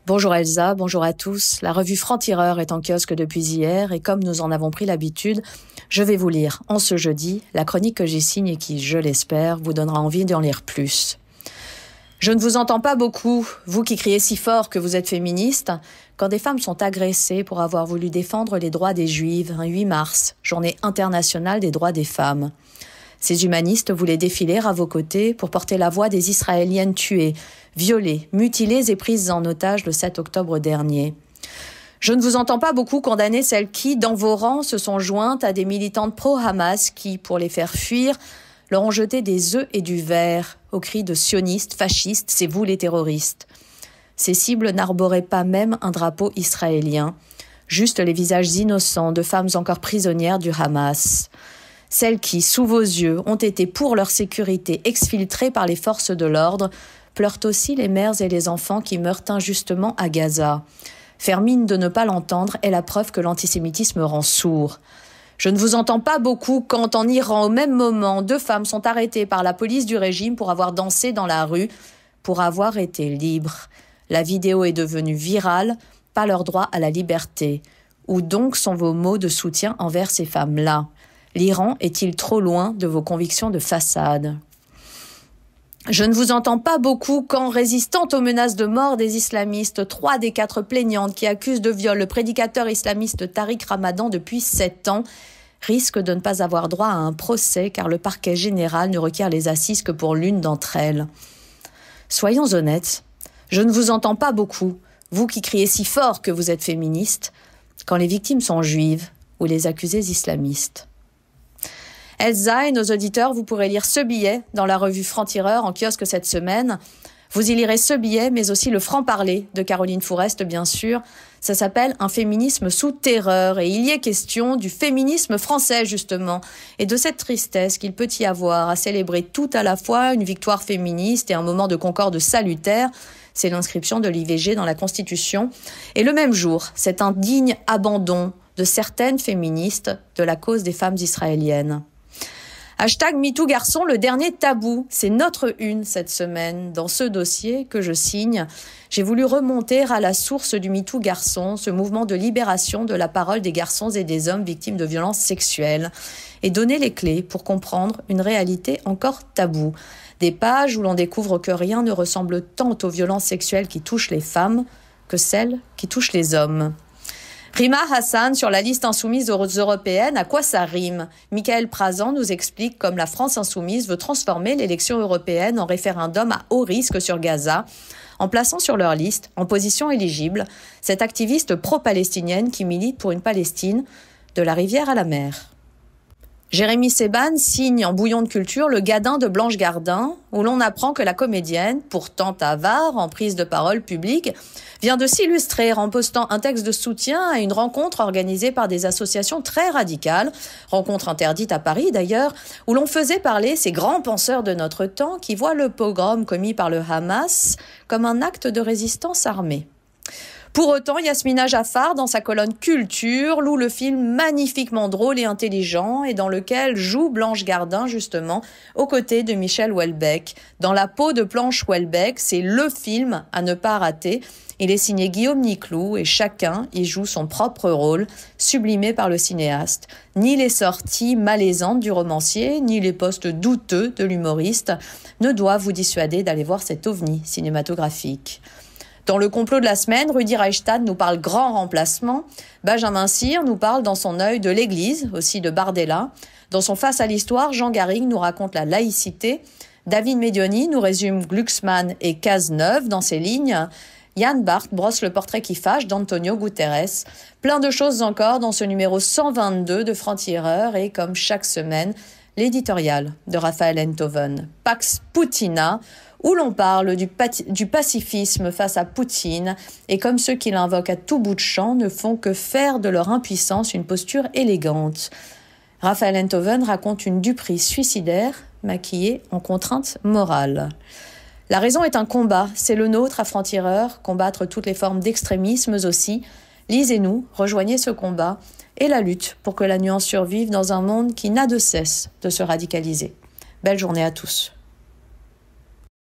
Bonjour Elsa, bonjour à tous. La revue Franc-Tireur est en kiosque depuis hier et comme nous en avons pris l'habitude, je vais vous lire en ce jeudi la chronique que j'y signe et qui, je l'espère, vous donnera envie d'en lire plus. Je ne vous entends pas beaucoup, vous qui criez si fort que vous êtes féministe, quand des femmes sont agressées pour avoir voulu défendre les droits des Juives, un 8 mars, journée internationale des droits des femmes. Ces humanistes voulaient défiler à vos côtés pour porter la voix des Israéliennes tuées, violées, mutilées et prises en otage le 7 octobre dernier. Je ne vous entends pas beaucoup condamner celles qui, dans vos rangs, se sont jointes à des militantes pro-Hamas qui, pour les faire fuir, leur ont jeté des œufs et du verre au cri de sionistes, fascistes, c'est vous les terroristes. Ces cibles n'arboraient pas même un drapeau israélien, juste les visages innocents de femmes encore prisonnières du Hamas. Celles qui, sous vos yeux, ont été pour leur sécurité exfiltrées par les forces de l'ordre, pleurent aussi les mères et les enfants qui meurent injustement à Gaza. Faire mine de ne pas l'entendre est la preuve que l'antisémitisme rend sourd. Je ne vous entends pas beaucoup quand, en Iran, au même moment, 2 femmes sont arrêtées par la police du régime pour avoir dansé dans la rue, pour avoir été libres. La vidéo est devenue virale, pas leur droit à la liberté. Où donc sont vos mots de soutien envers ces femmes-là ? L'Iran est-il trop loin de vos convictions de façade ? Je ne vous entends pas beaucoup quand, résistant aux menaces de mort des islamistes, 3 des 4 plaignantes qui accusent de viol le prédicateur islamiste Tariq Ramadan depuis 7 ans risquent de ne pas avoir droit à un procès car le parquet général ne requiert les assises que pour l'une d'entre elles. Soyons honnêtes, je ne vous entends pas beaucoup, vous qui criez si fort que vous êtes féministe, quand les victimes sont juives ou les accusés islamistes. Elsa et nos auditeurs, vous pourrez lire ce billet dans la revue Franc-Tireur en kiosque cette semaine. Vous y lirez ce billet, mais aussi le franc-parler de Caroline Fourest, bien sûr. Ça s'appelle « Un féminisme sous terreur » et il y est question du féminisme français, justement, et de cette tristesse qu'il peut y avoir à célébrer tout à la fois une victoire féministe et un moment de concorde salutaire. C'est l'inscription de l'IVG dans la Constitution. Et le même jour, cet indigne abandon de certaines féministes de la cause des femmes israéliennes. #MeTooGarçon, le dernier tabou. C'est notre une cette semaine. Dans ce dossier que je signe, j'ai voulu remonter à la source du MeTooGarçon, ce mouvement de libération de la parole des garçons et des hommes victimes de violences sexuelles, et donner les clés pour comprendre une réalité encore taboue. Des pages où l'on découvre que rien ne ressemble tant aux violences sexuelles qui touchent les femmes que celles qui touchent les hommes. Rima Hassan sur la liste insoumise aux européennes, à quoi ça rime ? Michael Prazan nous explique comme la France insoumise veut transformer l'élection européenne en référendum à haut risque sur Gaza, en plaçant sur leur liste, en position éligible, cette activiste pro-palestinienne qui milite pour une Palestine de la rivière à la mer. Jérémy Seban signe en bouillon de culture Le Gadin de Blanche Gardin, où l'on apprend que la comédienne, pourtant avare en prise de parole publique, vient de s'illustrer en postant un texte de soutien à une rencontre organisée par des associations très radicales, rencontre interdite à Paris d'ailleurs, où l'on faisait parler ces grands penseurs de notre temps qui voient le pogrom commis par le Hamas comme un acte de résistance armée. Pour autant, Yasmina Jaffar, dans sa colonne Culture, loue le film magnifiquement drôle et intelligent et dans lequel joue Blanche Gardin, justement, aux côtés de Michel Houellebecq. Dans la peau de Blanche Houellebecq, c'est le film à ne pas rater. Il est signé Guillaume Niclou et chacun y joue son propre rôle, sublimé par le cinéaste. Ni les sorties malaisantes du romancier, ni les postes douteux de l'humoriste ne doivent vous dissuader d'aller voir cet ovni cinématographique. Dans le complot de la semaine, Rudi Reichstad nous parle grand remplacement. Benjamin Cyr nous parle dans son œil de l'Église, aussi de Bardella. Dans son Face à l'histoire, Jean Garrigue nous raconte la laïcité. David Medioni nous résume Glucksmann et Cazeneuve dans ses lignes. Yann Barth brosse le portrait qui fâche d'Antonio Guterres. Plein de choses encore dans ce numéro 122 de Franc-Tireur et, comme chaque semaine, l'éditorial de Raphaël Enthoven. Pax Putina, où l'on parle du pacifisme face à Poutine, et comme ceux qui l'invoquent à tout bout de champ ne font que faire de leur impuissance une posture élégante. Raphaël Enthoven raconte une duperie suicidaire maquillée en contrainte morale. La raison est un combat, c'est le nôtre à Franc-Tireur, combattre toutes les formes d'extrémisme aussi. Lisez-nous, rejoignez ce combat et la lutte pour que la nuance survive dans un monde qui n'a de cesse de se radicaliser. Belle journée à tous.